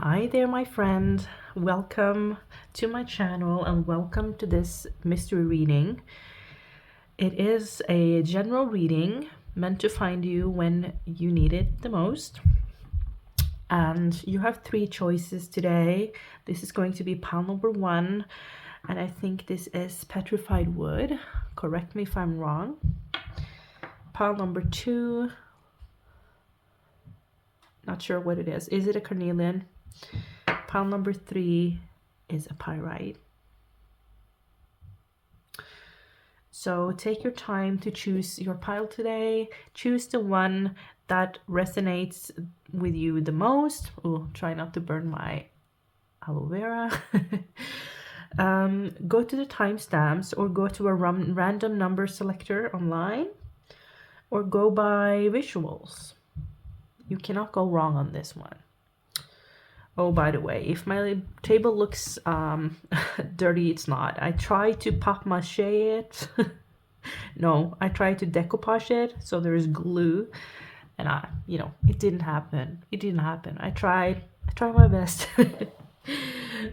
Hi there, my friend. Welcome to my channel and welcome to this mystery reading. It is a general reading meant to find you when you need it the most. And you have three choices today. This is going to be pile number 1, and I think this is Petrified Wood. Correct me if I'm wrong. Pile number 2, not sure what it is. Is it a Carnelian? Pile number 3 is a Pyrite. So take your time to choose your pile today. Choose the one that resonates with you the most. Oh, try not to burn my aloe vera. Go to the timestamps or go to a random number selector online or go by visuals. You cannot go wrong on this one. Oh, by the way, if my table looks dirty, it's not. I tried to papier-mâché it. No, I tried to decoupage it, so there's glue, and it didn't happen. It didn't happen. I tried my best.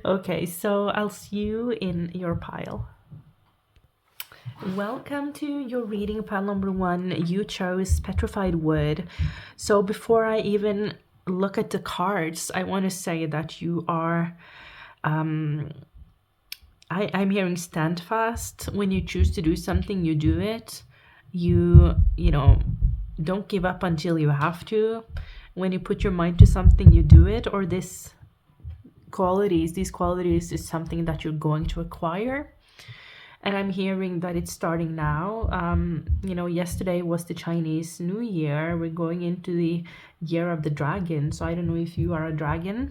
Okay, so I'll see you in your pile. Welcome to your reading, pile number 1. You chose Petrified Wood. So before I even look at the cards, I want to say that you are I'm hearing stand fast. When you choose to do something, you do it. You don't give up until you have to. When you put your mind to something, you do it. Or these qualities is something that you're going to acquire. And I'm hearing that it's starting now. Yesterday was the Chinese New Year. We're going into the year of the dragon. So I don't know if you are a dragon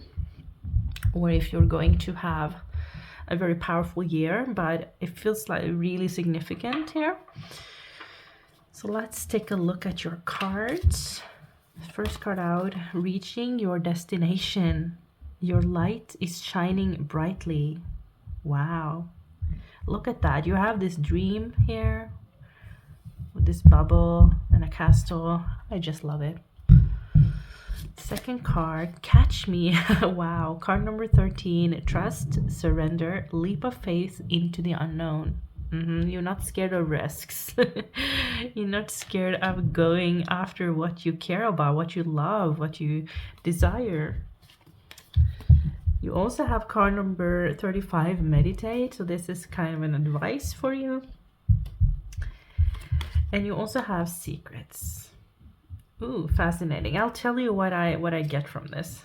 or if you're going to have a very powerful year, but it feels like really significant here. So let's take a look at your cards. First card out, reaching your destination. Your light is shining brightly. Wow. Look at that. You have this dream here with this bubble and a castle. I just love it. Second card, catch me. Wow. Card number 13, trust, surrender, leap of faith into the unknown. You're not scared of risks. You're not scared of going after what you care about, what you love, what you desire. You also have card number 35, meditate. So this is kind of an advice for you. And you also have secrets. Ooh, fascinating. I'll tell you what I get from this.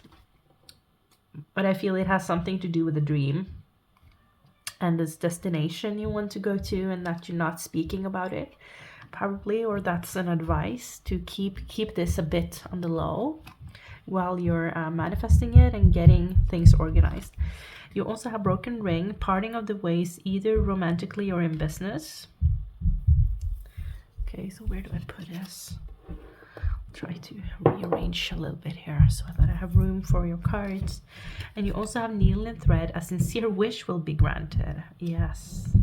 But I feel it has something to do with the dream and this destination you want to go to, and that you're not speaking about it, probably, or that's an advice to keep this a bit on the low while you're manifesting it and getting things organized. You also have broken ring, parting of the ways, either romantically or in business. Okay, so where do I put this? Try to rearrange a little bit here so that I have room for your cards. And you also have needle and thread, a sincere wish will be granted. Yes.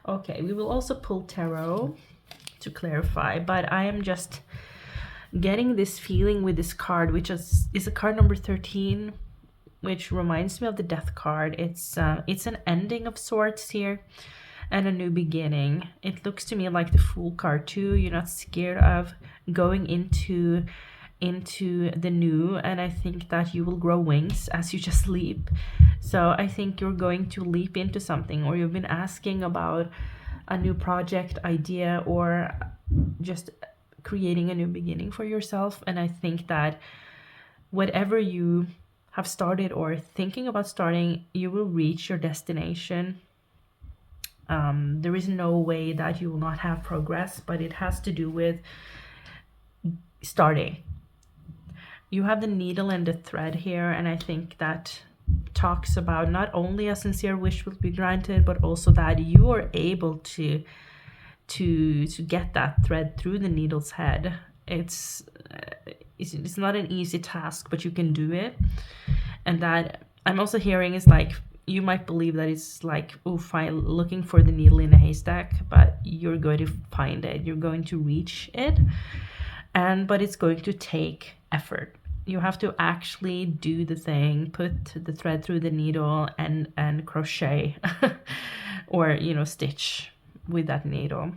Okay, we will also pull tarot to clarify, but I am just getting this feeling with this card, which is a card number 13, which reminds me of the death card. It's an ending of sorts here and a new beginning. It looks to me like the Fool card too. You're not scared of going into the new, and I think that you will grow wings as you just leap. So I think you're going to leap into something, or you've been asking about a new project idea or just creating a new beginning for yourself. And I think that whatever you have started or thinking about starting, you will reach your destination. There is no way that you will not have progress, but it has to do with starting. You have the needle and the thread here, and I think that talks about not only a sincere wish will be granted, but also that you are able to get that thread through the needle's head. It's not an easy task, but you can do it. And that I'm also hearing is like, you might believe that it's like, oh, fine, looking for the needle in a haystack, but you're going to find it. You're going to reach it, but it's going to take effort. You have to actually do the thing, put the thread through the needle and crochet or, you know, stitch with that needle.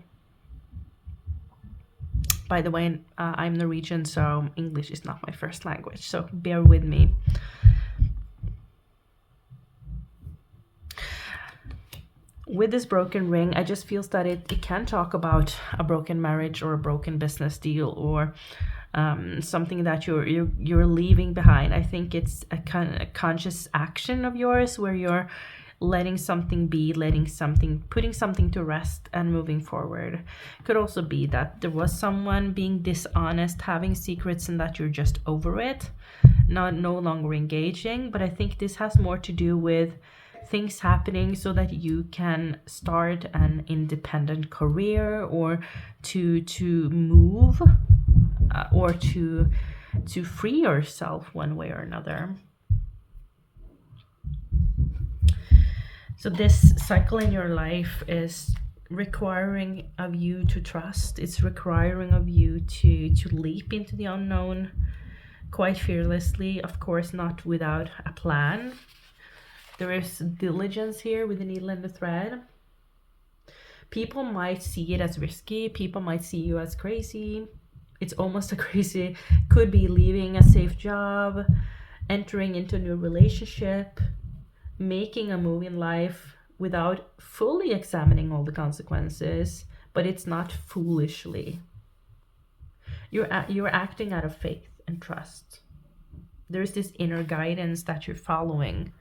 By the way, I'm Norwegian, so English is not my first language, so bear with me. With this broken ring, I just feels that it can talk about a broken marriage or a broken business deal, or something that you're leaving behind. I think it's a conscious action of yours where you're letting something be, putting something to rest and moving forward. It could also be that there was someone being dishonest, having secrets, and that you're just over it, no longer engaging. But I think this has more to do with things happening so that you can start an independent career, or to move, or to free yourself one way or another. So this cycle in your life is requiring of you to trust. It's requiring of you to leap into the unknown quite fearlessly, of course not without a plan. There is diligence here with the needle and the thread. People might see it as risky. People might see you as crazy. It's almost a crazy, could be leaving a safe job, entering into a new relationship, making a move in life without fully examining all the consequences, but it's not foolishly. You're acting out of faith and trust. There's this inner guidance that you're following,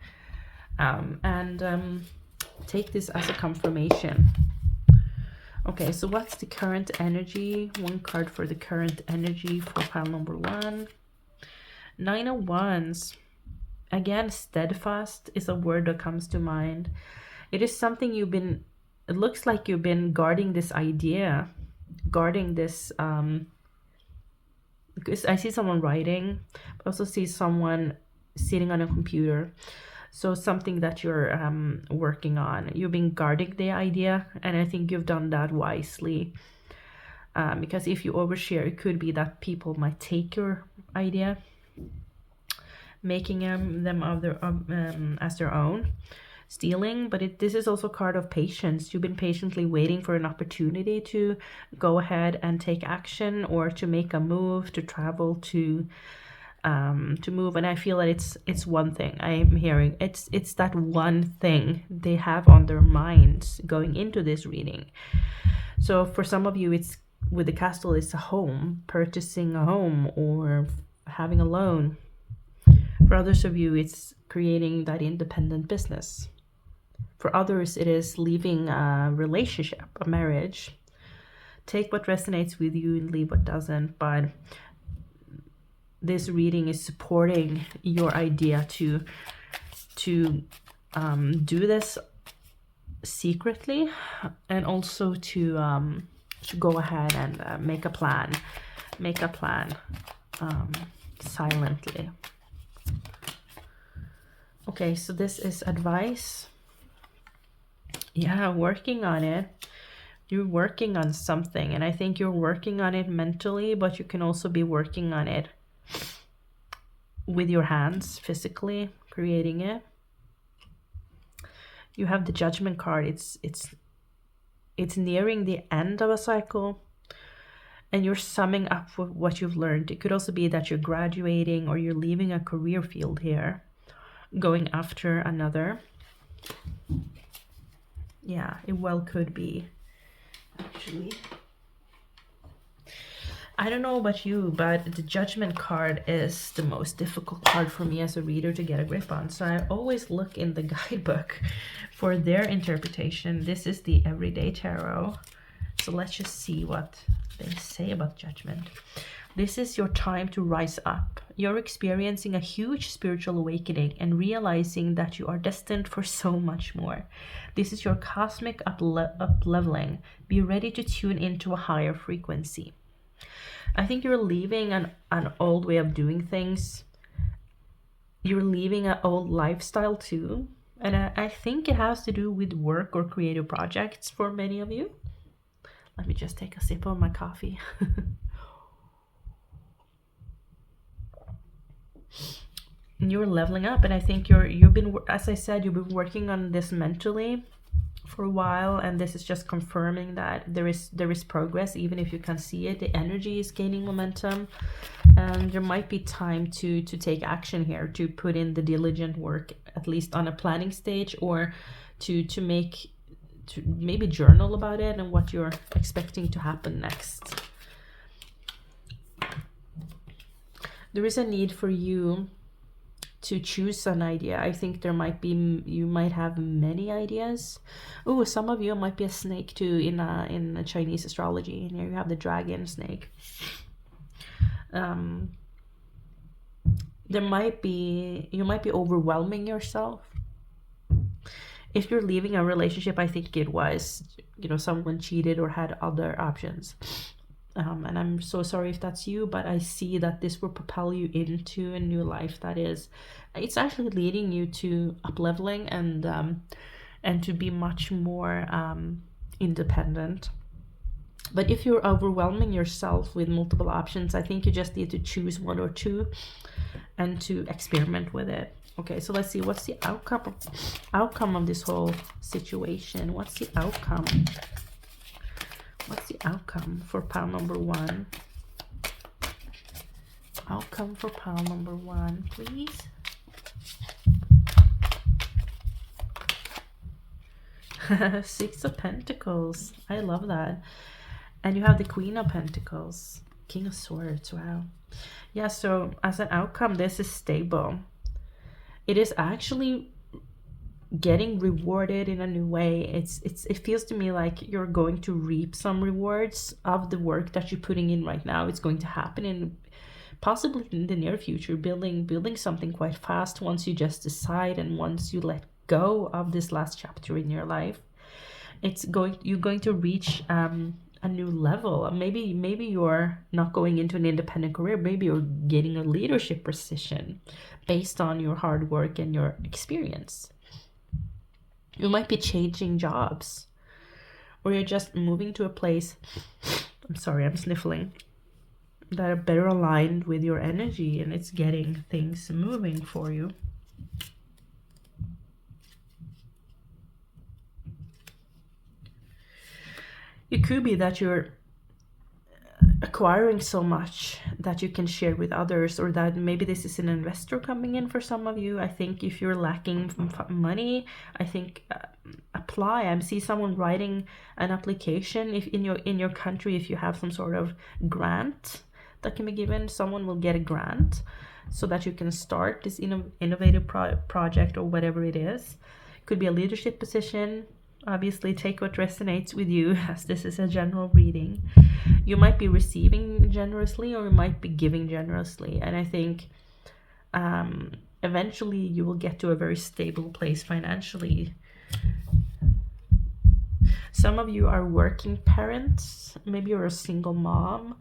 and take this as a confirmation. Okay, so what's the current energy? One card for the current energy for pile number 1. 9 of Wands. Again, steadfast is a word that comes to mind. It is something it looks like you've been guarding this idea, guarding this, because I see someone writing, but also see someone sitting on a computer. So something that you're working on. You've been guarding the idea, and I think you've done that wisely. Because if you overshare, it could be that people might take your idea, making them as their own, stealing. But this is also a card of patience. You've been patiently waiting for an opportunity to go ahead and take action, or to make a move, to travel, to move. And I feel that it's one thing I'm hearing. It's that one thing they have on their minds going into this reading. So for some of you, it's with the castle, it's a home, purchasing a home, or having a loan. For others of you, it's creating that independent business. For others, it is leaving a relationship, a marriage. Take what resonates with you and leave what doesn't. But this reading is supporting your idea to do this secretly, and also to go ahead and make a plan silently. Okay, so this is advice. Yeah, working on it. You're working on something, and I think you're working on it mentally, but you can also be working on it with your hands, physically creating it. You have the Judgment card. It's nearing the end of a cycle, and you're summing up what you've learned. It could also be that you're graduating, or you're leaving a career field here, going after another. Yeah, it well could be, actually. I don't know about you, but the Judgment card is the most difficult card for me as a reader to get a grip on. So I always look in the guidebook for their interpretation. This is the Everyday Tarot. So let's just see what they say about Judgment. This is your time to rise up. You're experiencing a huge spiritual awakening and realizing that you are destined for so much more. This is your cosmic up-leveling. Be ready to tune into a higher frequency. I think you're leaving an old way of doing things. You're leaving an old lifestyle too. And I think it has to do with work or creative projects for many of you. Let me just take a sip of my coffee. You're leveling up, and I think you've been, as I said, you've been working on this mentally for a while, and this is just confirming that there is progress, even if you can't see it. The energy is gaining momentum, and there might be time to take action here, to put in the diligent work, at least on a planning stage, or to maybe journal about it and what you're expecting to happen next. There is a need for you to choose an idea. I think there might be, you might have many ideas. Oh, some of you might be a snake too in a Chinese astrology, and here you have the dragon snake. You might be overwhelming yourself. If you're leaving a relationship, I think it was, someone cheated or had other options. And I'm so sorry if that's you, but I see that this will propel you into a new life that is, it's actually leading you to up-leveling and to be much more independent. But if you're overwhelming yourself with multiple options, I think you just need to choose one or two and to experiment with it. Okay, so let's see, what's the outcome of this whole situation? What's the outcome? What's the outcome for pile number one? Outcome for pile number one, please. Six of Pentacles. I love that. And you have the Queen of Pentacles. King of Swords. Wow. Yeah, so as an outcome, this is stable. It is actually getting rewarded in a new way. It feels to me like you're going to reap some rewards of the work that you're putting in right now. It's going to happen in possibly in the near future, building something quite fast once you just decide and once you let go of this last chapter in your life. You're going to reach a new level. Maybe you're not going into an independent career. Maybe you're getting a leadership position based on your hard work and your experience. You might be changing jobs, or you're just moving to a place, I'm sorry, I'm sniffling, that are better aligned with your energy, and it's getting things moving for you. It could be that you're acquiring so much that you can share with others, or that maybe this is an investor coming in for some of you. I think if you're lacking money, I think apply. I see someone writing an application. If in your country, if you have some sort of grant that can be given, someone will get a grant so that you can start this innovative project or whatever it is. Could be a leadership position. Obviously, take what resonates with you, as this is a general reading. You might be receiving generously, or you might be giving generously. And I think eventually you will get to a very stable place financially. Some of you are working parents. Maybe you're a single mom,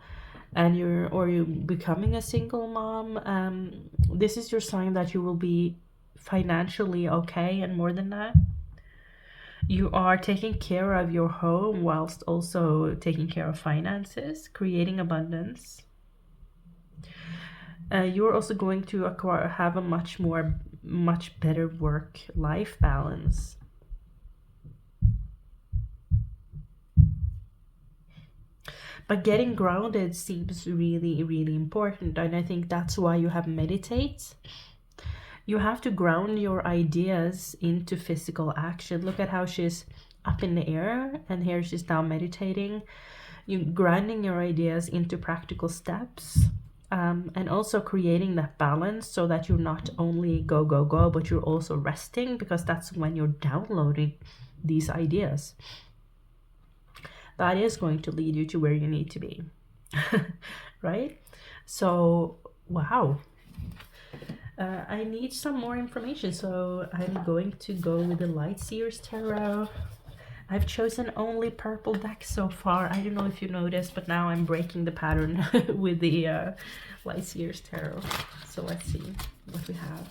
and you're becoming a single mom. This is your sign that you will be financially okay, and more than that. You are taking care of your home whilst also taking care of finances, creating abundance. You're also going to have a much better work-life balance. But getting grounded seems really, really important, and I think that's why you have meditate. You have to ground your ideas into physical action. Look at how she's up in the air, and here she's now meditating. You're grounding your ideas into practical steps, and also creating that balance so that you're not only go, but you're also resting, because that's when you're downloading these ideas. That is going to lead you to where you need to be, right? So, wow. I need some more information, so I'm going to go with the Light Seers Tarot. I've chosen only purple deck so far. I don't know if you noticed, but now I'm breaking the pattern with the Light Seers Tarot. So let's see what we have.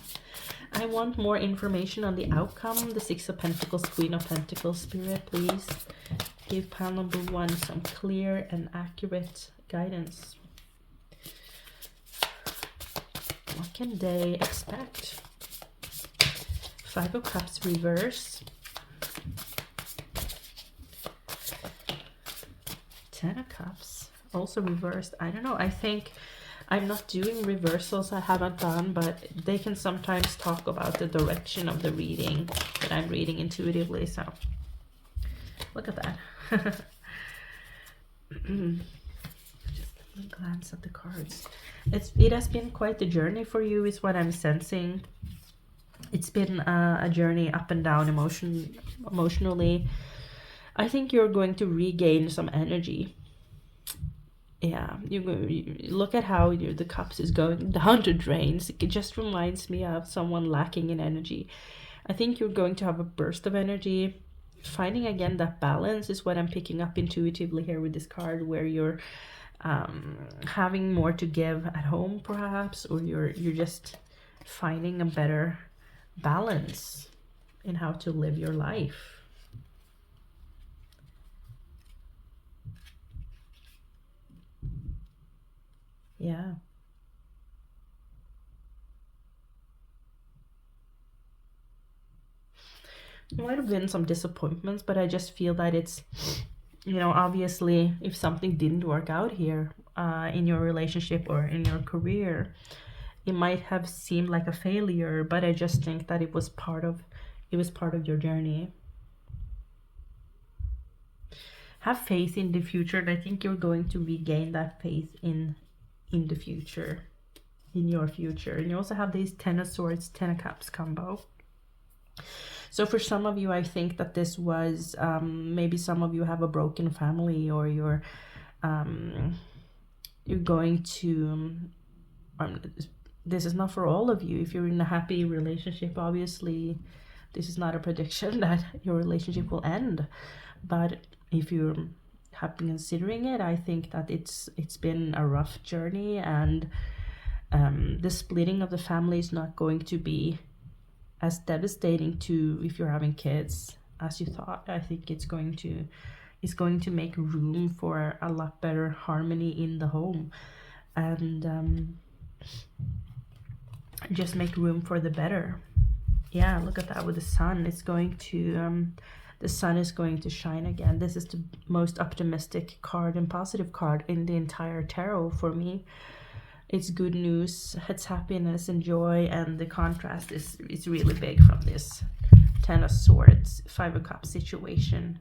I want more information on the outcome. The Six of Pentacles, Queen of Pentacles, Spirit, please give pile number one some clear and accurate guidance. What can they expect? 5 of Cups reverse. 10 of Cups also reversed. I don't know. I think I'm not doing reversals. I haven't done, but they can sometimes talk about the direction of the reading that I'm reading intuitively. So look at that. Just a glance at the cards. It has been quite the journey for you, is what I'm sensing. It's been a journey up and down emotionally. I think you're going to regain some energy. Yeah, you look at how the cups is going down to drains. It just reminds me of someone lacking in energy. I think you're going to have a burst of energy. Finding again that balance is what I'm picking up intuitively here with this card, where you're having more to give at home perhaps, or you're just finding a better balance in how to live your life. Yeah. There might have been some disappointments, but I just feel that it's, you know, obviously if something didn't work out here in your relationship or in your career, it might have seemed like a failure, but I just think that it was part of your journey. Have faith in the future, and I think you're going to regain that faith in the future, in your future. And you also have these 10 of Swords, 10 of Cups combo. So for some of you, I think that this was maybe some of you have a broken family, or you're going to this is not for all of you. If you're in a happy relationship, obviously this is not a prediction that your relationship will end, but if you have been considering it, I think that it's been a rough journey, and the splitting of the family is not going to be as devastating to if you're having kids as you thought. I think it's going to make room for a lot better harmony in the home, and just make room for the better. Yeah, look at that with the sun. It's going to the sun is going to shine again. This is the most optimistic card and positive card in the entire tarot for me. It's good news, it's happiness and joy, and the contrast is really big from this 10 of Swords, 5 of Cups situation.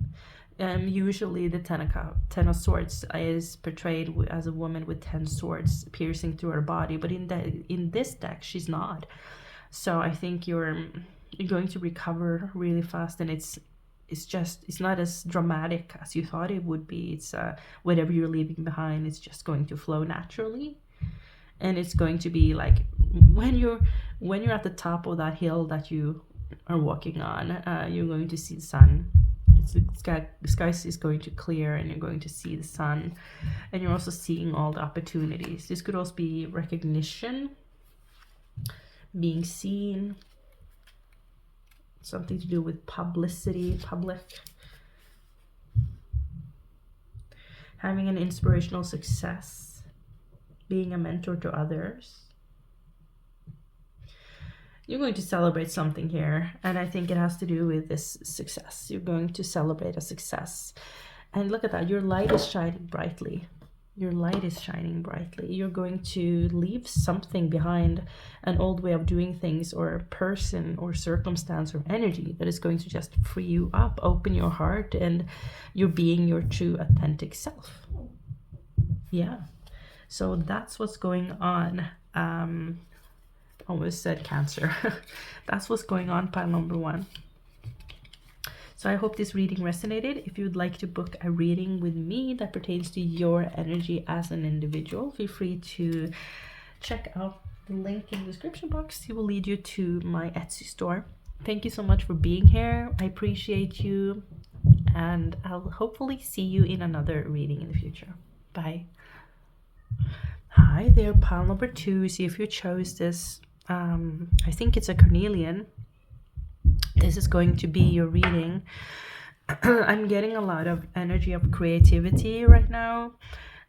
Usually the 10 of Swords is portrayed as a woman with 10 swords piercing through her body, but in this deck she's not. So I think you're going to recover really fast, and it's not as dramatic as you thought it would be. It's whatever you're leaving behind, it's just going to flow naturally. And it's going to be like when you're at the top of that hill that you are walking on, you're going to see the sun. The sky is going to clear, and you're going to see the sun, and you're also seeing all the opportunities. This could also be recognition, being seen, something to do with publicity, public, having an inspirational success, being a mentor to others. You're going to celebrate something here, and I think it has to do with this success. You're going to celebrate a success, and look at that, your light is shining brightly. Your light is shining brightly. You're going to leave something behind, an old way of doing things, or a person or circumstance or energy that is going to just free you up, open your heart, and you're being your true authentic self. Yeah, so that's what's going on. Almost said Cancer. That's what's going on, pile number 1. So I hope this reading resonated. If you'd like to book a reading with me that pertains to your energy as an individual, feel free to check out the link in the description box. It will lead you to my Etsy store. Thank you so much for being here. I appreciate you, and I'll hopefully see you in another reading in the future. Bye. Hi there, pile number 2. See if you chose this. I think it's a Carnelian. This is going to be your reading. I'm getting a lot of energy of creativity right now.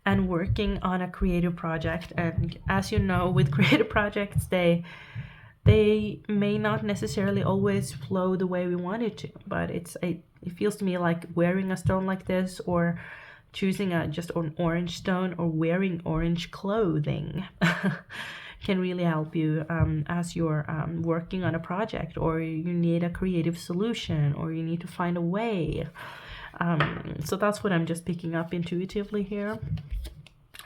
and working on a creative project. And as you know, with creative projects, they may not necessarily always flow the way we want it to, but it feels to me like wearing a stone like this, or choosing just an orange stone, or wearing orange clothing can really help you as you're working on a project, or you need a creative solution, or you need to find a way. So that's what I'm just picking up intuitively here.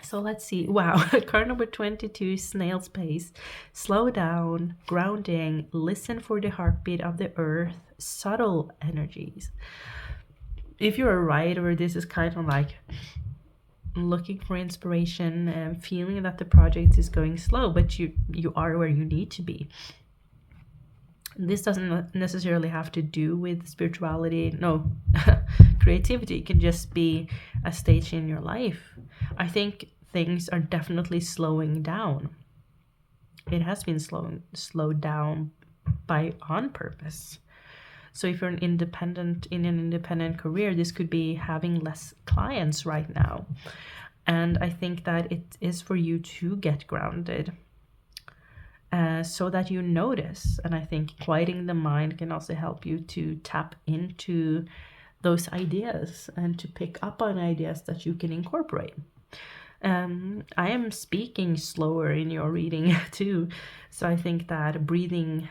So let's see. Wow, card number 22, snail's pace. Slow down, grounding, listen for the heartbeat of the earth, subtle energies. If you're a writer, this is kind of like looking for inspiration and feeling that the project is going slow, but you are where you need to be. This doesn't necessarily have to do with spirituality. No, creativity can just be a stage in your life. I think things are definitely slowing down. It has been slowed down on purpose. So if you're in an independent career, this could be having less clients right now. And I think that it is for you to get grounded, so that you notice. And I think quieting the mind can also help you to tap into those ideas and to pick up on ideas that you can incorporate. I am speaking slower in your reading too, so I think that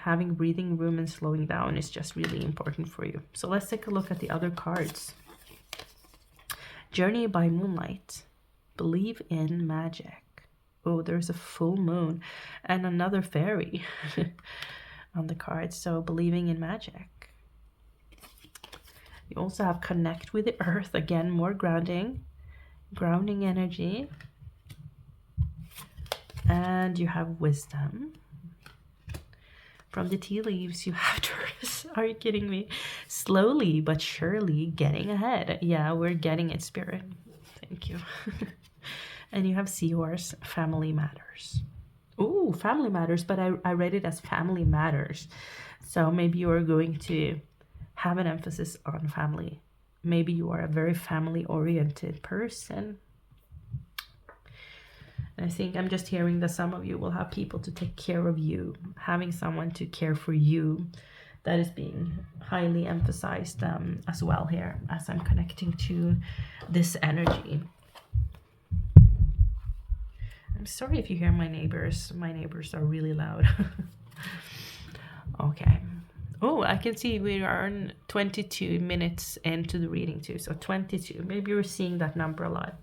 having breathing room and slowing down is just really important for you. So let's take a look at the other cards. Journey by moonlight. Believe in magic. Oh, there's a full moon and another fairy on the card. So believing in magic. You also have connect with the earth. Again, more grounding energy. And you have wisdom. From the tea leaves, you have Taurus. Are you kidding me? Slowly but surely getting ahead. Yeah, we're getting it, Spirit. Thank you. And you have Seahorse, family matters. Ooh, family matters, but I read it as family matters. So maybe you are going to have an emphasis on family. Maybe you are a very family-oriented person. And I think I'm just hearing that some of you will have people to take care of you, having someone to care for you. That is being highly emphasized as well here, as I'm connecting to this energy. I'm sorry if you hear my neighbors. My neighbors are really loud. Okay. Oh, I can see we are 22 minutes into the reading too. So 22. Maybe you're seeing that number a lot.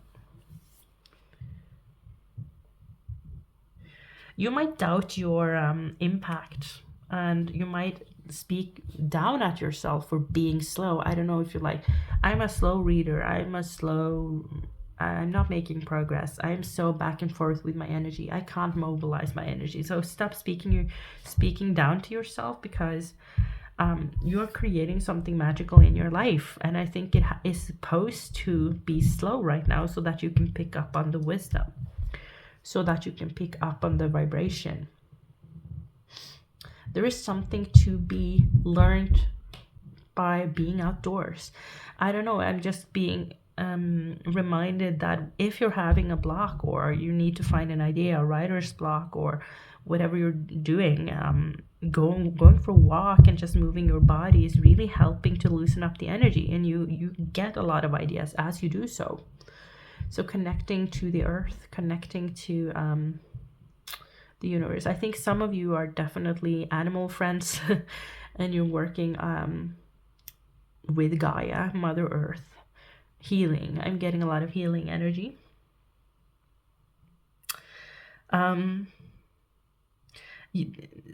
You might doubt your impact, and you might speak down at yourself for being slow. I don't know if you're like, I'm a slow reader. I'm not making progress. I'm so back and forth with my energy. I can't mobilize my energy. So stop speaking down to yourself, because you're creating something magical in your life. And I think it is supposed to be slow right now, so that you can pick up on the wisdom, so that you can pick up on the vibration. There is something to be learned by being outdoors. I don't know, I'm just being reminded that if you're having a block, or you need to find an idea, a writer's block, or whatever you're doing, going for a walk and just moving your body is really helping to loosen up the energy, and you get a lot of ideas as you do so. So connecting to the earth, connecting to the universe. I think some of you are definitely animal friends and you're working with Gaia, Mother Earth. Healing. I'm getting a lot of healing energy.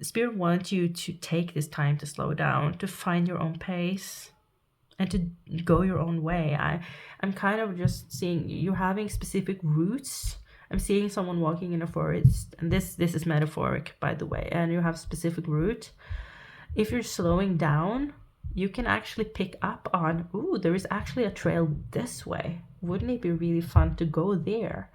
Spirit wants you to take this time to slow down, to find your own pace, and to go your own way. I'm kind of just seeing you having specific routes. I'm seeing someone walking in a forest, and this is metaphoric, by the way, and you have specific route. If you're slowing down, you can actually pick up on, ooh, there is actually a trail this way. Wouldn't it be really fun to go there?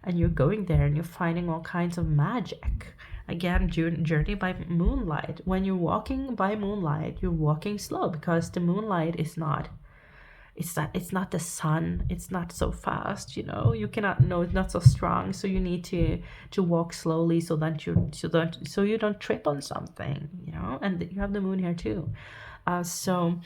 And you're going there and you're finding all kinds of magic. Again, journey by moonlight. When you're walking by moonlight, you're walking slow, because the moonlight is not it's not the sun, it's not so fast, you know, you cannot know, it's not so strong, so you need to walk slowly so that you don't trip on something, you know. And you have the moon here too, so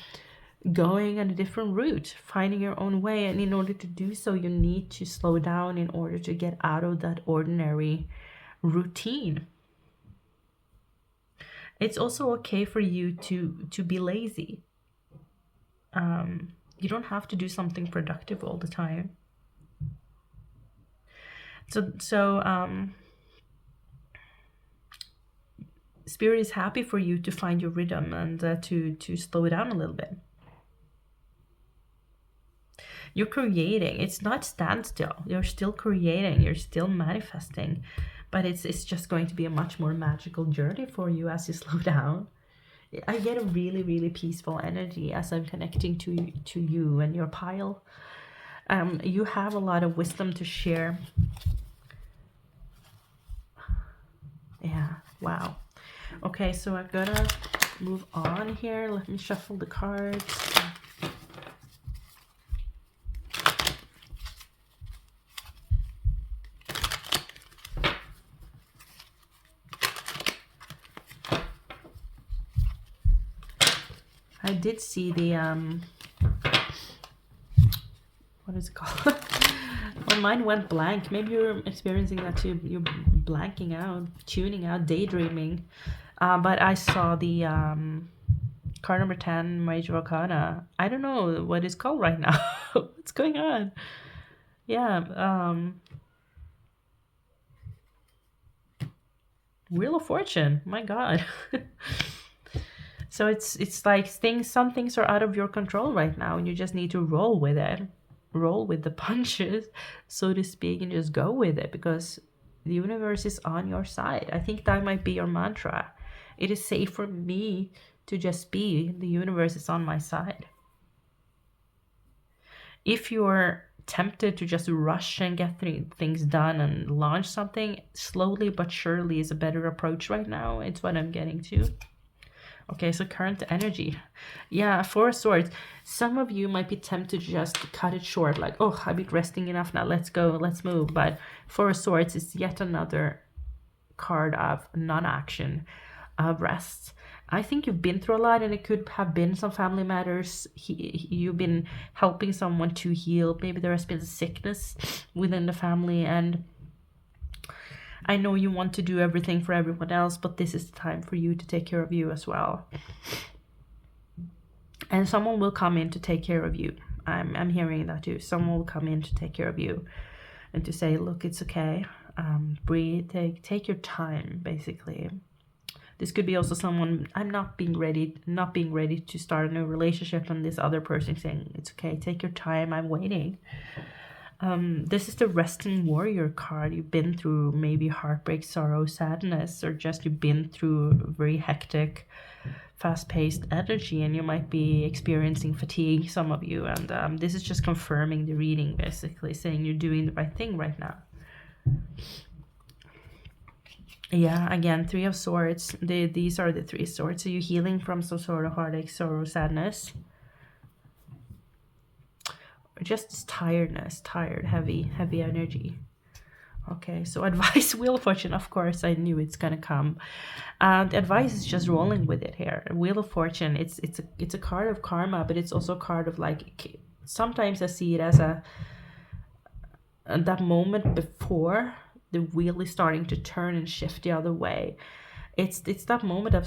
going on a different route, finding your own way, and in order to do so you need to slow down in order to get out of that ordinary routine. It's also okay for you to be lazy. You don't have to do something productive all the time. So Spirit is happy for you to find your rhythm and to slow down a little bit. You're creating. It's not standstill. You're still creating. You're still manifesting. But it's just going to be a much more magical journey for you as you slow down. I get a really, really peaceful energy as I'm connecting to you and your pile. You have a lot of wisdom to share. Yeah, wow. Okay, so I'm gonna move on here. Let me shuffle the cards. I did see the what is it called? My mind went blank. Maybe you're experiencing that too. You're blanking out, tuning out, daydreaming. But I saw the card number 10, Major Arcana. I don't know what it's called right now. What's going on? Yeah. Wheel of Fortune. My God. So it's like some things are out of your control right now, and you just need to roll with it. Roll with the punches, so to speak, and just go with it, because the universe is on your side. I think that might be your mantra. It is safe for me to just be. The universe is on my side. If you're tempted to just rush and get things done and launch something, slowly but surely is a better approach right now. It's what I'm getting to. Okay, so current energy. Yeah, Four of Swords. Some of you might be tempted to just cut it short, like, oh, I've been resting enough now, let's go, let's move. But Four of Swords is yet another card of non-action, of rest. I think you've been through a lot, and it could have been some family matters. You've been helping someone to heal. Maybe there has been sickness within the family, and I know you want to do everything for everyone else, but this is the time for you to take care of you as well. And someone will come in to take care of you. I'm hearing that too. Someone will come in to take care of you and to say, look, it's okay. Breathe, take your time, basically. This could be also someone, I'm not being ready to start a new relationship, and this other person saying, it's okay, take your time, I'm waiting. This is the Resting Warrior card. You've been through maybe heartbreak, sorrow, sadness, or just you've been through very hectic, fast-paced energy, and you might be experiencing fatigue, some of you. And this is just confirming the reading, basically saying you're doing the right thing right now. Yeah, again, Three of Swords. These are the Three Swords. So you're healing from some sort of heartache, sorrow, sadness. Just tiredness, heavy energy. Okay, so advice, Wheel of Fortune, of course, I knew it's gonna come. The advice is just rolling with it here. Wheel of Fortune, it's a card of karma, but it's also a card of, like, sometimes I see it as that moment before the wheel is starting to turn and shift the other way. It's that moment of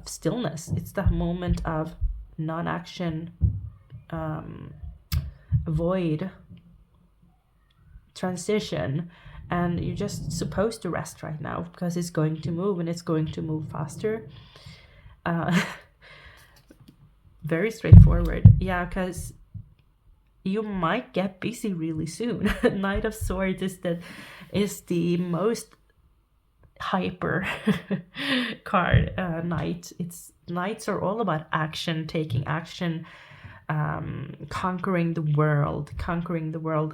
stillness. It's that moment of non-action, void, transition, and you're just supposed to rest right now because it's going to move, and it's going to move faster. Very straightforward. Yeah, because you might get busy really soon. Knight of Swords is the most hyper card. Knights are all about action, taking action, conquering the world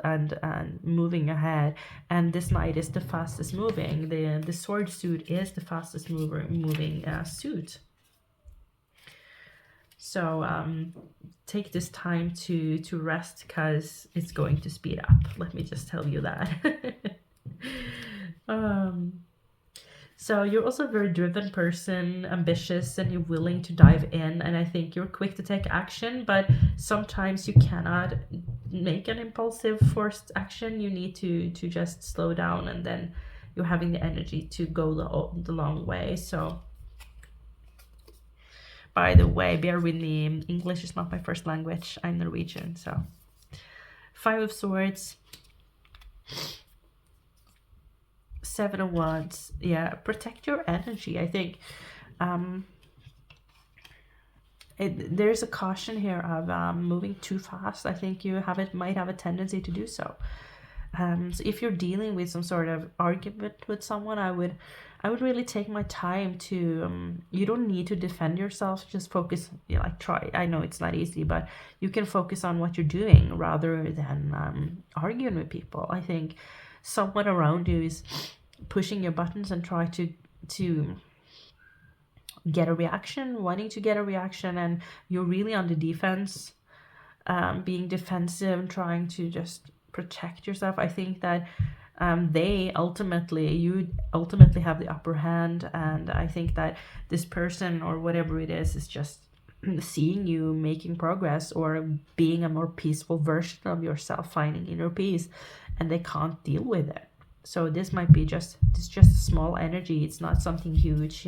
and moving ahead. And this knight is the fastest moving. The sword suit is the fastest moving suit. So take this time to rest, because it's going to speed up. Let me just tell you that. So you're also a very driven person, ambitious, and you're willing to dive in. And I think you're quick to take action, but sometimes you cannot make an impulsive, forced action. You need to just slow down, and then you're having the energy to go the long way. So, by the way, bear with me. English is not my first language. I'm Norwegian, so. 5 of Swords. 7 of Wands. Yeah, protect your energy. I think there's a caution here of moving too fast. I think you might have a tendency to do so. So if you're dealing with some sort of argument with someone, I would really take my time to. You don't need to defend yourself. Just focus. Try. I know it's not easy, but you can focus on what you're doing rather than arguing with people. I think someone around you is pushing your buttons and try to get a reaction, wanting to get a reaction, and you're really on the defense, being defensive, trying to just protect yourself. I think that you ultimately have the upper hand, and I think that this person or whatever it is just seeing you making progress or being a more peaceful version of yourself, finding inner peace, and they can't deal with it. So this might be just a small energy. It's not something huge,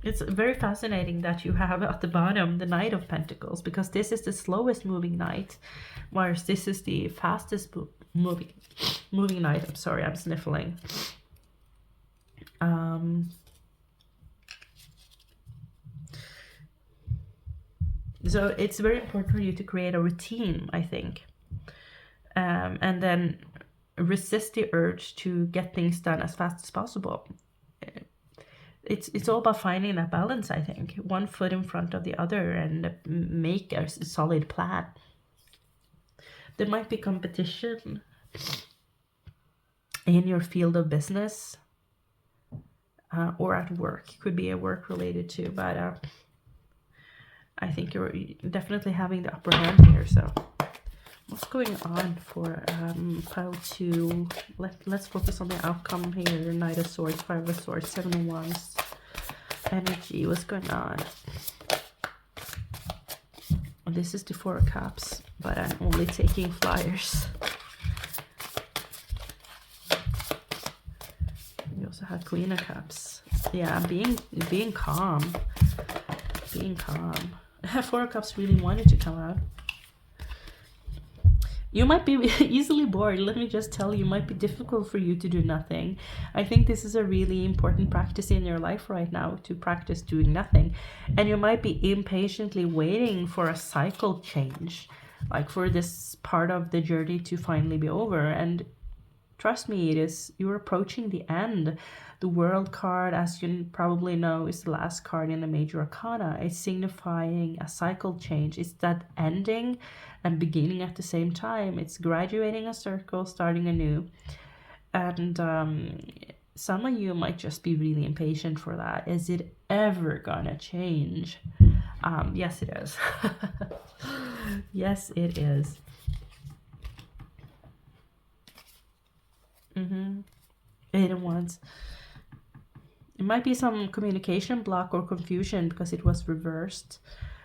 It's very fascinating that you have at the bottom the Knight of Pentacles, because this is the slowest moving knight, whereas this is the fastest moving knight. I'm sorry, I'm sniffling. So it's very important for you to create a routine, I think, and then resist the urge to get things done as fast as possible. It's all about finding that balance, I think. One foot in front of the other, and make a solid plan. There might be competition in your field of business or at work. It could be a work related too, but I think you're definitely having the upper hand here. So what's going on for pile 2? Let's focus on the outcome here. Knight of Swords, 5 of Swords, 7 of Wands. Energy, what's going on? This is the 4 of Cups, but I'm only taking flyers. We also have Queen of Cups. Yeah, being calm. Being calm. 4 of Cups really wanted to come out. You might be easily bored. Let me just tell you, it might be difficult for you to do nothing. I think this is a really important practice in your life right now, to practice doing nothing. And you might be impatiently waiting for a cycle change, like for this part of the journey to finally be over. And trust me, you're approaching the end. The World card, as you probably know, is the last card in the Major Arcana. It's signifying a cycle change. It's that ending and beginning at the same time. It's graduating a circle, starting anew. And some of you might just be really impatient for that. Is it ever gonna change? Yes, it is. Yes, it is. 8 of Wands. It might be some communication block or confusion because it was reversed.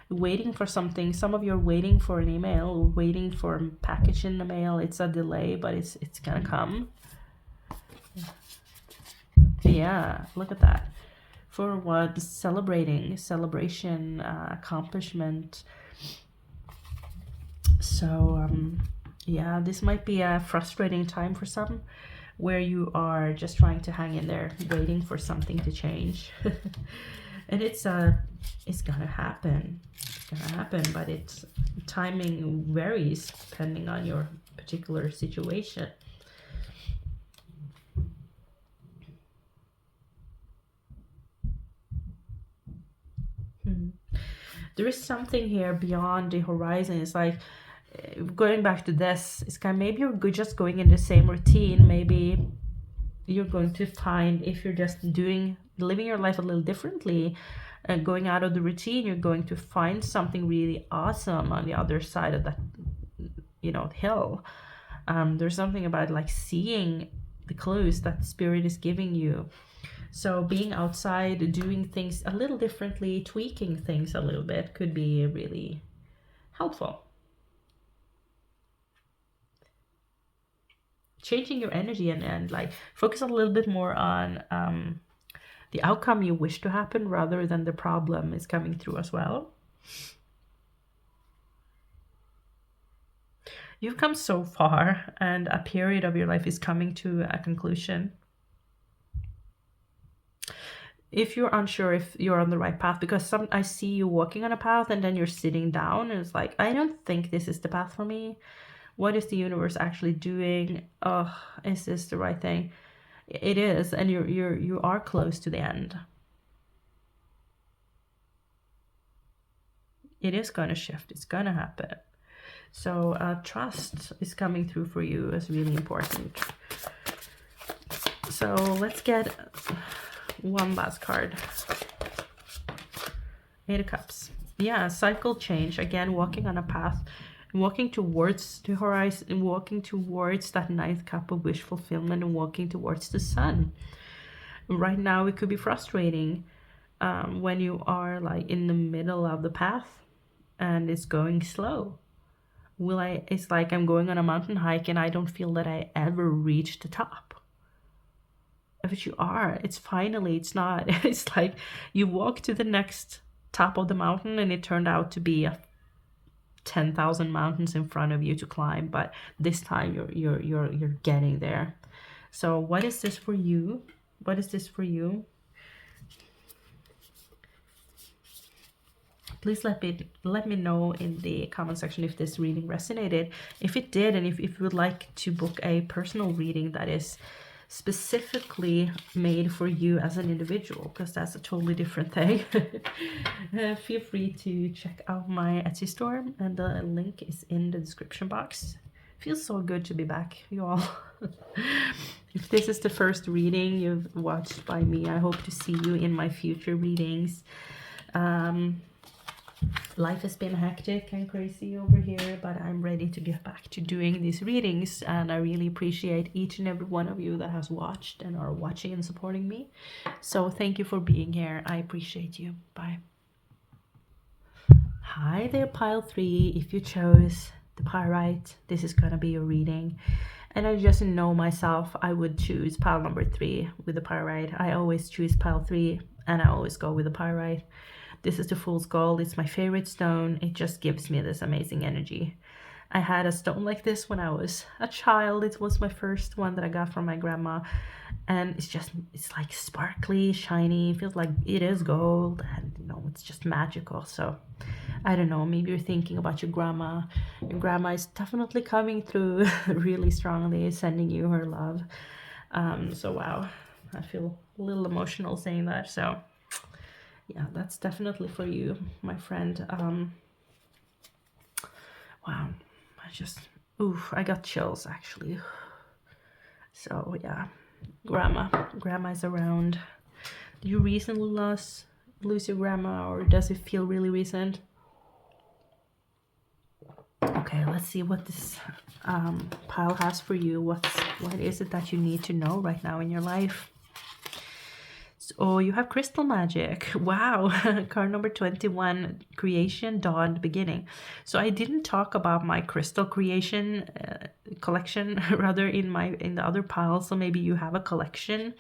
Waiting for something. Some of you are waiting for an email, waiting for a package in the mail. It's a delay, but it's gonna come. Yeah, look at that. For what? Celebration, accomplishment. So yeah, this might be a frustrating time for some, where you are just trying to hang in there, waiting for something to change. And it's gonna happen. It's gonna happen, but its timing varies depending on your particular situation. There is something here beyond the horizon. It's like, going back to this, it's kind of, maybe you're just going in the same routine. Maybe you're going to find, if you're just living your life a little differently and going out of the routine, you're going to find something really awesome on the other side of that, hill. There's something about like seeing the clues that spirit is giving you. So being outside, doing things a little differently, tweaking things a little bit could be really helpful. Changing your energy and like focus a little bit more on the outcome you wish to happen rather than the problem is coming through as well. You've come so far and a period of your life is coming to a conclusion. If you're unsure if you're on the right path, because I see you walking on a path and then you're sitting down and it's like, I don't think this is the path for me. What is the universe actually doing? Oh, is this the right thing? It is, and you are close to the end. It is going to shift. It's going to happen. So trust is coming through for you is really important. So let's get one last card. 8 of Cups. Yeah, cycle change. Again, walking on a path, walking towards the horizon, walking towards that 9th cup of wish fulfillment, and walking towards the sun. Right now, it could be frustrating when you are like in the middle of the path and it's going slow. It's like I'm going on a mountain hike and I don't feel that I ever reach the top. But you are. It's not. It's like you walk to the next top of the mountain and it turned out to be 10,000 mountains in front of you to climb, but this time you're getting there. So what is this for you? What is this for you? Please let me know in the comment section if this reading resonated. If it did, and if you would like to book a personal reading that is specifically made for you as an individual, because that's a totally different thing. Feel free to check out my Etsy store, and the link is in the description box. Feels so good to be back, you all. If this is the first reading you've watched by me, I hope to see you in my future readings. Life has been hectic and crazy over here, but I'm ready to get back to doing these readings, and I really appreciate each and every one of you that has watched and are watching and supporting me. So thank you for being here. I appreciate you. Bye. Hi there, pile 3. If you chose the Pyrite, this is gonna be your reading. And I just know myself, I would choose pile number 3 with the Pyrite. I always choose pile 3 and I always go with the Pyrite. This is the Fool's Gold. It's my favorite stone. It just gives me this amazing energy. I had a stone like this when I was a child. It was my first one that I got from my grandma. And it's like sparkly, shiny. It feels like it is gold. And it's just magical. So I don't know, maybe you're thinking about your grandma. Your grandma is definitely coming through really strongly, sending you her love. So wow, I feel a little emotional saying that. So yeah, that's definitely for you, my friend. Wow, I got chills actually. So yeah, grandma is around. Did you recently lose your grandma, or does it feel really recent? Okay, let's see what this pile has for you. What is it that you need to know right now in your life? So you have crystal magic. Wow. Card number 21, creation, dawn, beginning. So I didn't talk about my crystal creation collection rather in the other pile. So maybe you have a collection,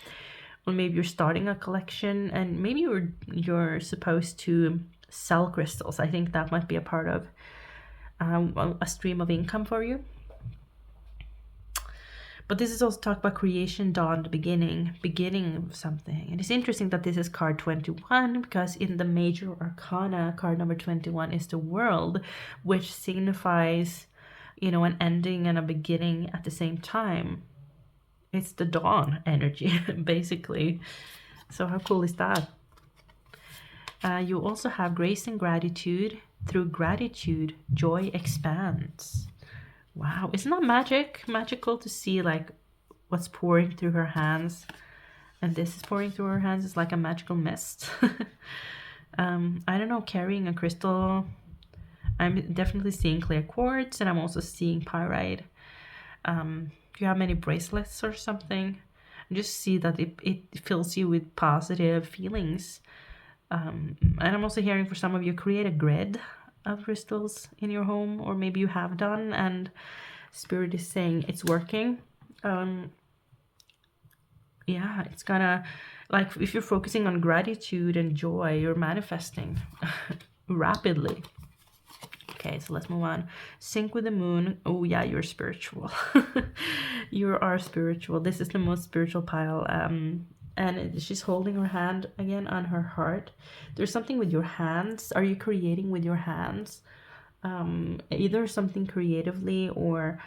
or maybe you're starting a collection, and maybe you're supposed to sell crystals. I think that might be a part of a stream of income for you. But this is also talk about creation, dawn, the beginning of something. And it's interesting that this is card 21, because in the major arcana, card number 21 is the world, which signifies, an ending and a beginning at the same time. It's the dawn energy, basically. So how cool is that? You also have grace and gratitude. Through gratitude, joy expands. Wow, isn't that magical to see like what's pouring through her hands. And this is pouring through her hands. It's like a magical mist. I don't know, carrying a crystal. I'm definitely seeing clear quartz, and I'm also seeing pyrite. If you have many bracelets or something, just see that it fills you with positive feelings. And I'm also hearing for some of you, create a grid of crystals in your home, or maybe you have done, and Spirit is saying it's working. Yeah, it's gonna, like, if you're focusing on gratitude and joy, you're manifesting rapidly. Okay, so let's move on. Sync with the moon. Oh yeah, you're spiritual. You are spiritual. This is the most spiritual pile. And she's holding her hand again on her heart. There's something with your hands. Are you creating with your hands? Either something creatively, or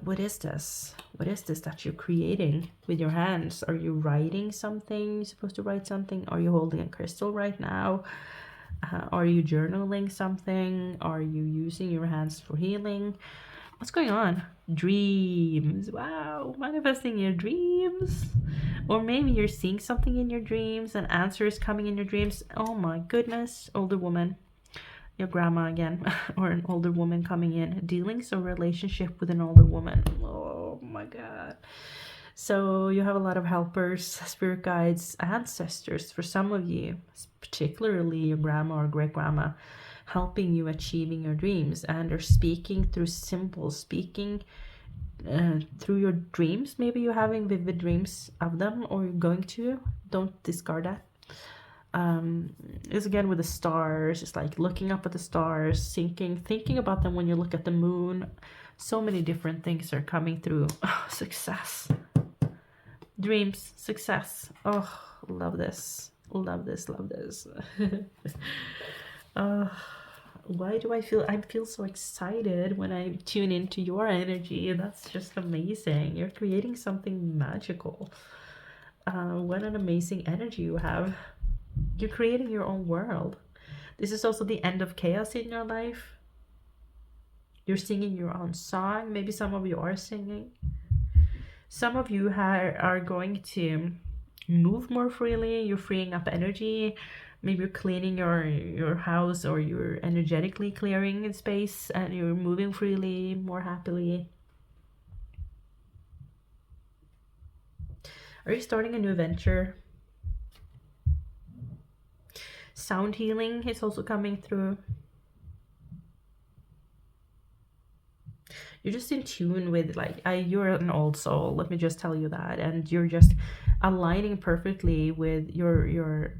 what is this? What is this that you're creating with your hands? Are you writing something? You're supposed to write something? Are you holding a crystal right now? Are you journaling something? Are you using your hands for healing? What's going on? Dreams. Wow, manifesting your dreams. Or maybe you're seeing something in your dreams, an answer is coming in your dreams. Oh my goodness, older woman. Your grandma again, or an older woman coming in. Dealings or relationship with an older woman. Oh my God. So you have a lot of helpers, spirit guides, ancestors for some of you, particularly your grandma or great grandma, helping you achieving your dreams, and are speaking through symbols, speaking through your dreams. Maybe you're having vivid dreams of them, or you're going to. Don't discard that. Is again with the stars. It's like looking up at the stars, thinking about them when you look at the moon. So many different things are coming through. Oh, success, dreams, success. Oh, love this, love this, love this. Why do I feel so excited when I tune into your energy? That's just amazing. You're creating something magical. What an amazing energy you have. You're creating your own world. This is also the end of chaos in your life. You're singing your own song. Maybe some of you are singing. Some of you are going to move more freely. You're freeing up energy. Maybe you're cleaning your house, or you're energetically clearing space, and you're moving freely, more happily. Are you starting a new venture? Sound healing is also coming through. You're just in tune with, like, you're an old soul, let me just tell you that, and you're just aligning perfectly with your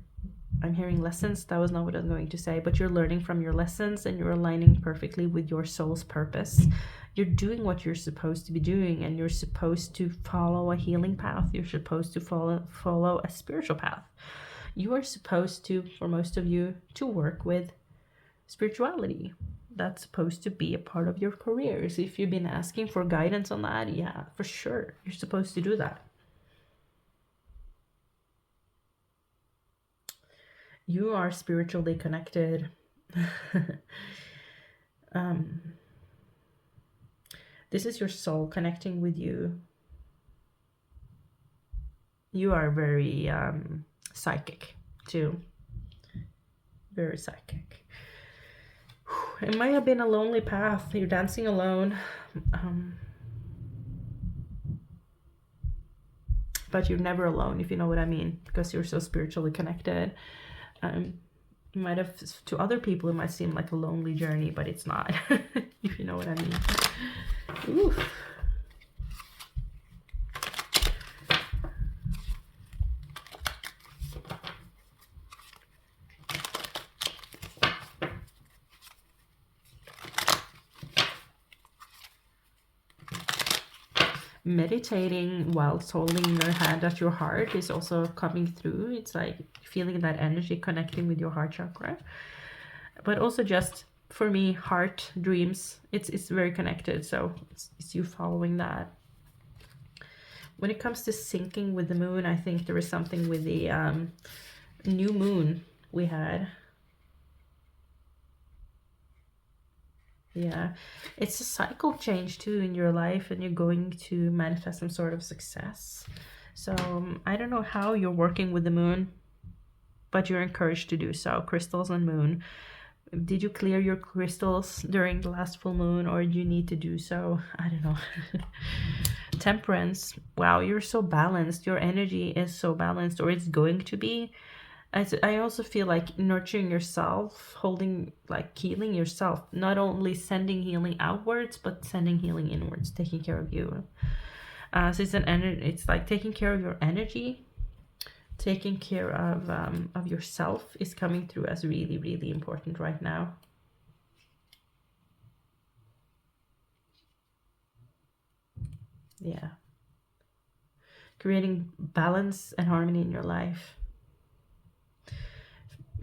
I'm hearing lessons. That was not what I was going to say, but you're learning from your lessons, and you're aligning perfectly with your soul's purpose. You're doing what you're supposed to be doing, and you're supposed to follow a healing path. You're supposed to follow a spiritual path. You are supposed to, for most of you, to work with spirituality. That's supposed to be a part of your careers. If you've been asking for guidance on that, yeah, for sure, you're supposed to do that. You are spiritually connected. This is your soul connecting with you. You are very psychic too. Very psychic. It might have been a lonely path. You're dancing alone. But you're never alone, if you know what I mean, because you're so spiritually connected. You might have, to other people, it might seem like a lonely journey, but it's not, if you know what I mean. Oof. Meditating whilst holding your hand at your heart is also coming through. It's like feeling that energy connecting with your heart chakra. But also, just for me, heart, dreams, it's very connected. So it's you following that. When it comes to syncing with the moon, I think there is something with the new moon we had. Yeah, it's a cycle change too in your life, and you're going to manifest some sort of success. So I don't know how you're working with the moon, but you're encouraged to do so. Crystals and moon. Did you clear your crystals during the last full moon, or do you need to do so? I don't know. Temperance. Wow, you're so balanced. Your energy is so balanced, or it's going to be. I also feel like nurturing yourself, holding, like healing yourself, not only sending healing outwards, but sending healing inwards, taking care of you. So it's it's like taking care of your energy, taking care of yourself is coming through as really, really important right now. Yeah. Creating balance and harmony in your life.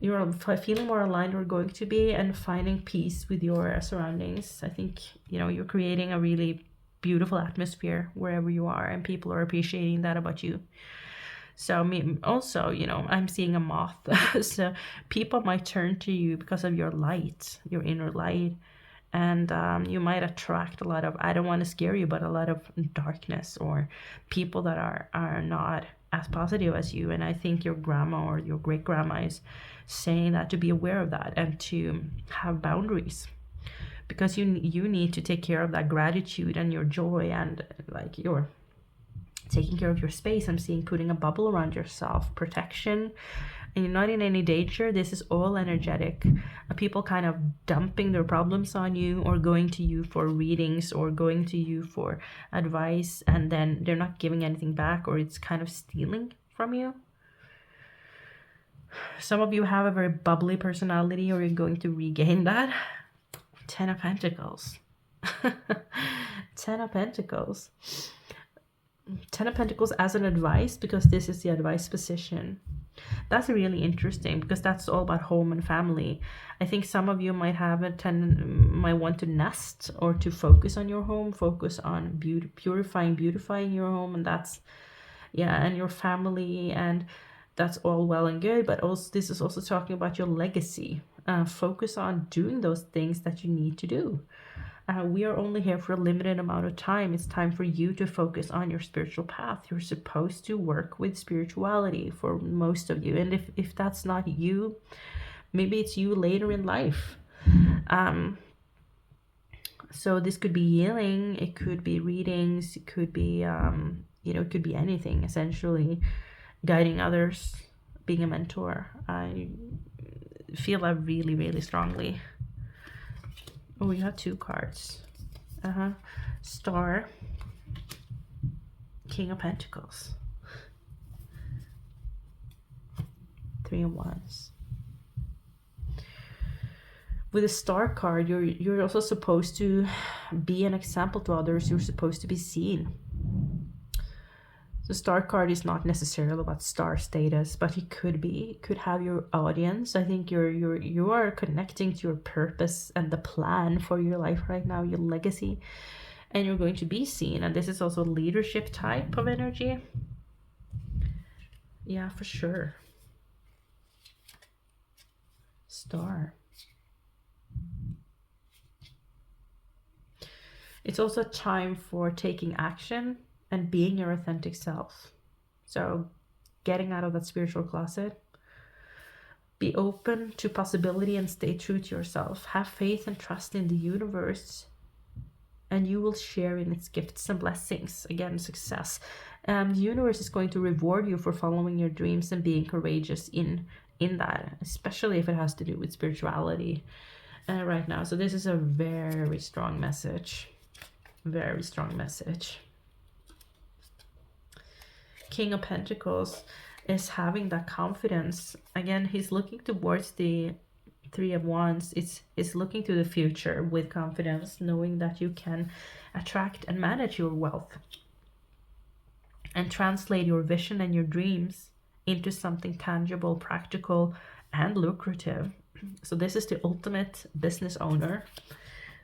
You're feeling more aligned or going to be, and finding peace with your surroundings. I think, you're creating a really beautiful atmosphere wherever you are, and people are appreciating that about you. So me also, I'm seeing a moth. So people might turn to you because of your light, your inner light. And you might attract a lot of, I don't want to scare you, but a lot of darkness, or people that are not as positive as you. And I think your grandma or your great grandma is saying that, to be aware of that and to have boundaries, because you need to take care of that gratitude and your joy, and like you're taking care of your space. I'm seeing putting a bubble around yourself, protection, and you're not in any danger. This is all energetic. People kind of dumping their problems on you, or going to you for readings, or going to you for advice, and then they're not giving anything back, or it's kind of stealing from you. Some of you have a very bubbly personality, or you're going to regain that. 10 of Pentacles. 10 of Pentacles. 10 of Pentacles as an advice, because this is the advice position. That's really interesting, because that's all about home and family. I think some of you might have might want to nest, or to focus on your home, focus on beautifying your home, and that's, yeah, and your family, and that's all well and good, but also this is also talking about your legacy. Focus on doing those things that you need to do. We are only here for a limited amount of time. It's time for you to focus on your spiritual path. You're supposed to work with spirituality for most of you. And if that's not you, maybe it's you later in life. So this could be healing. It could be readings. It could be, it could be anything, essentially. Guiding others, being a mentor. I feel that really, really strongly. Oh, we have 2 cards. Star, King of Pentacles, 3 of Wands. With the Star card, you're also supposed to be an example to others. You're supposed to be seen. The Star card is not necessarily about star status, but it could be. It could have your audience. I think you are connecting to your purpose and the plan for your life right now, your legacy, and you're going to be seen. And this is also leadership type of energy. Yeah, for sure. Star. It's also time for taking action and being your authentic self. So getting out of that spiritual closet. Be open to possibility and stay true to yourself. Have faith and trust in the universe, and you will share in its gifts and blessings. Again, success. The universe is going to reward you for following your dreams and being courageous in that, especially if it has to do with spirituality right now. So this is a very strong message. Very strong message. King of Pentacles is having that confidence. Again, he's looking towards the 3 of Wands. It's looking to the future with confidence, knowing that you can attract and manage your wealth and translate your vision and your dreams into something tangible, practical, and lucrative. So this is the ultimate business owner.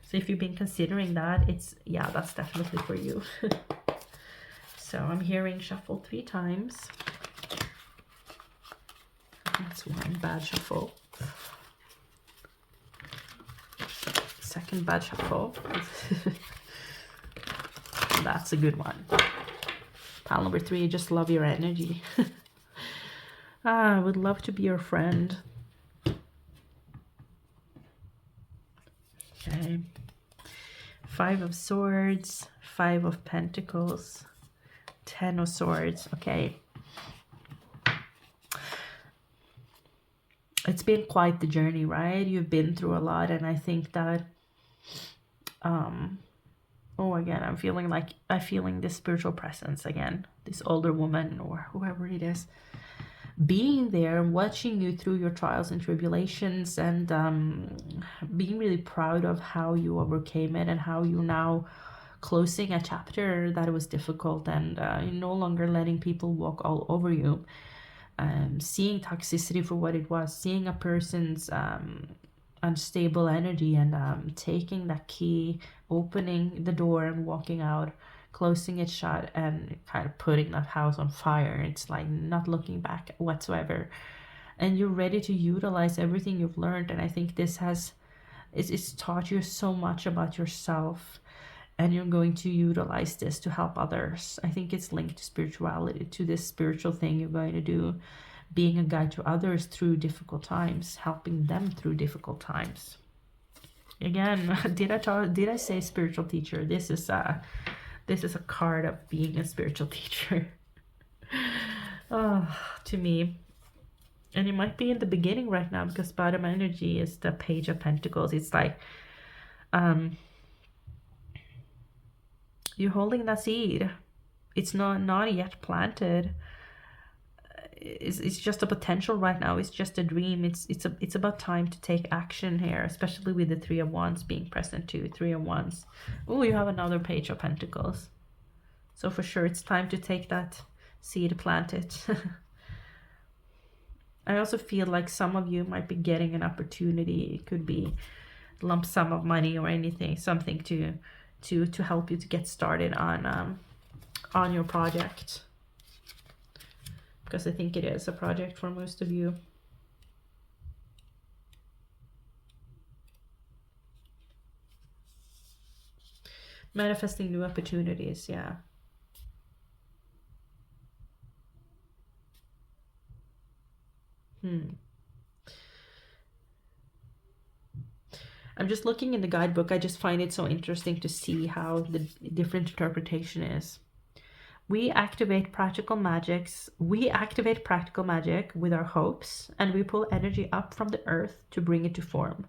So if you've been considering that, that's definitely for you. So I'm hearing shuffle 3 times. That's one bad shuffle. second bad shuffle. That's a good one. Pile number 3, just love your energy. I would love to be your friend. Okay. 5 of Swords, 5 of Pentacles, 10 of Swords. Okay. It's been quite the journey, right? You've been through a lot, and I think that oh, again, I'm feeling this spiritual presence again, this older woman or whoever it is, being there and watching you through your trials and tribulations, and being really proud of how you overcame it and how you're now closing a chapter that was difficult, and you're no longer letting people walk all over you. Seeing toxicity for what it was, seeing a person's unstable energy, and taking that key, opening the door and walking out, closing it shut, and kind of putting that house on fire. It's like not looking back whatsoever, and you're ready to utilize everything you've learned. And I think this it's taught you so much about yourself, and you're going to utilize this to help others. I think it's linked to spirituality, to this spiritual thing you're going to do, being a guide to others through difficult times, helping them through difficult times. Again, did I say spiritual teacher? This is a card of being a spiritual teacher. To me. And it might be in the beginning right now, because bottom energy is the Page of Pentacles. It's like you're holding that seed. It's not yet planted. It's just a potential right now. It's just a dream. It's about time to take action here, especially with the 3 of Wands being present too. 3 of Wands. Oh, you have another Page of Pentacles. So for sure, it's time to take that seed, plant it. I also feel like some of you might be getting an opportunity. It could be lump sum of money or anything, something to help you to get started on your project, because I think it is a project for most of you. Manifesting new opportunities, yeah. I'm just looking in the guidebook. I just find it so interesting to see how the different interpretation is. We activate practical magic with our hopes, and we pull energy up from the earth to bring it to form.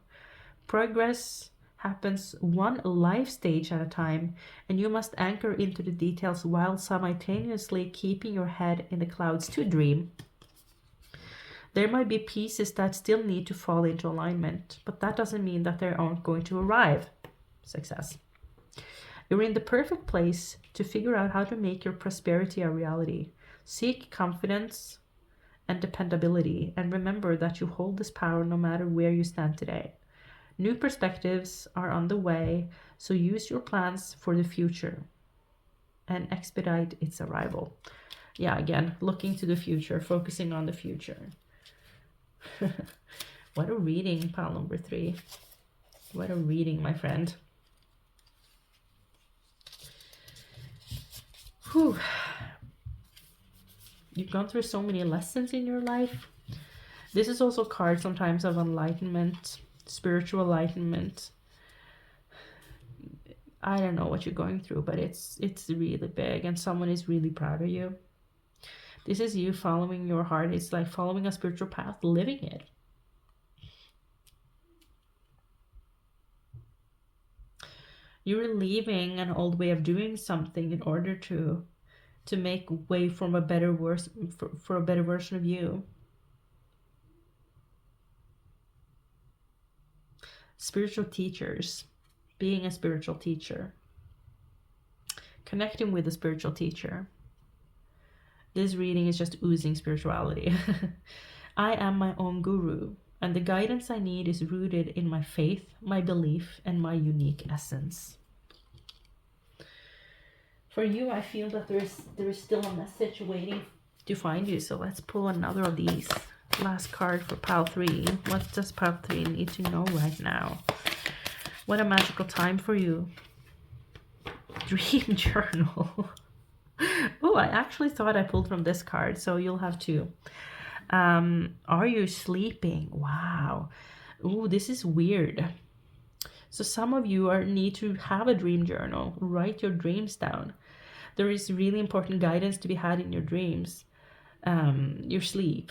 Progress happens one life stage at a time, and you must anchor into the details while simultaneously keeping your head in the clouds to dream. There might be pieces that still need to fall into alignment, but that doesn't mean that they aren't going to arrive. Success. You're in the perfect place to figure out how to make your prosperity a reality. Seek confidence and dependability, and remember that you hold this power no matter where you stand today. New perspectives are on the way, so use your plans for the future and expedite its arrival. Yeah, again, looking to the future, focusing on the future. What a reading, pile number 3. What a reading, my friend. Whew. You've gone through so many lessons in your life. This is also a card sometimes of enlightenment, spiritual enlightenment. I don't know what you're going through, but it's really big, and someone is really proud of you. This is you following your heart. It's like following a spiritual path, living it. You're leaving an old way of doing something in order to make way for a better version of you. Spiritual teachers, being a spiritual teacher, connecting with a spiritual teacher. This reading is just oozing spirituality. I am my own guru, and the guidance I need is rooted in my faith, my belief, and my unique essence. For you, I feel that there is still a message waiting to find you. So let's pull another of these. Last card for pile 3. What does pile 3 need to know right now? What a magical time for you. Dream journal. Oh, I actually thought I pulled from this card, so you'll have to. Are you sleeping? Wow. Ooh, this is weird. So some of you need to have a dream journal. Write your dreams down. There is really important guidance to be had in your dreams. Your sleep.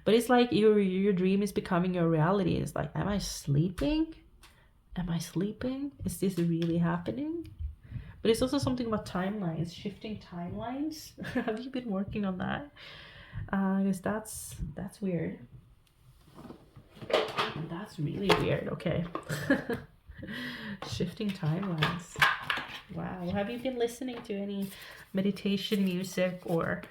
But it's like your dream is becoming your reality. It's like, am I sleeping? Am I sleeping? Is this really happening? But it's also something about timelines, shifting timelines. Have you been working on that? Because that's weird. That's really weird. Okay. Shifting timelines. Wow. Have you been listening to any meditation music or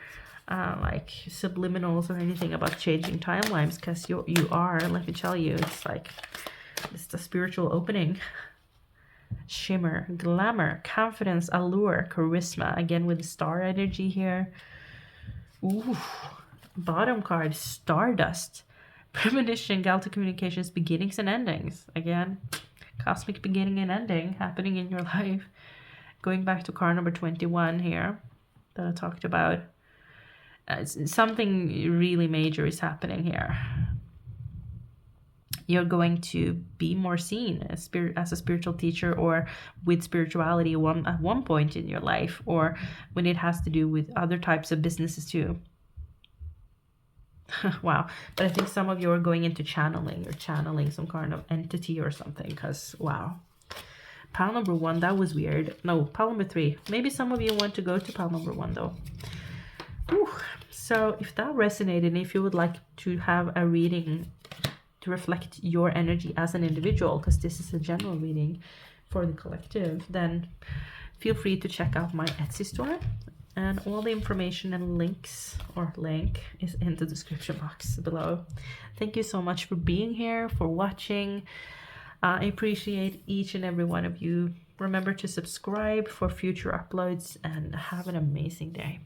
like subliminals or anything about changing timelines? Because you are, let me tell you, it's like, it's the spiritual opening. Shimmer, glamour, confidence, allure, charisma. Again with the star energy here. Ooh. Bottom card, stardust. Premonition, galactic communications, beginnings and endings. Again, cosmic beginning and ending happening in your life. Going back to card number 21 here that I talked about. Something really major is happening here. You're going to be more seen as a spiritual teacher or with spirituality at one point in your life, or when it has to do with other types of businesses too. Wow. But I think some of you are going into channeling. You're channeling some kind of entity or something, because wow. Pile number 1, that was weird. No, pile number 3. Maybe some of you want to go to pile number 1 though. Whew. So if that resonated, and if you would like to have a reading to reflect your energy as an individual, because this is a general reading for the collective, then feel free to check out my Etsy store. And all the information and links, or link, is in the description box below. Thank you so much for being here, for watching. I appreciate each and every one of you. Remember to subscribe for future uploads, and have an amazing day.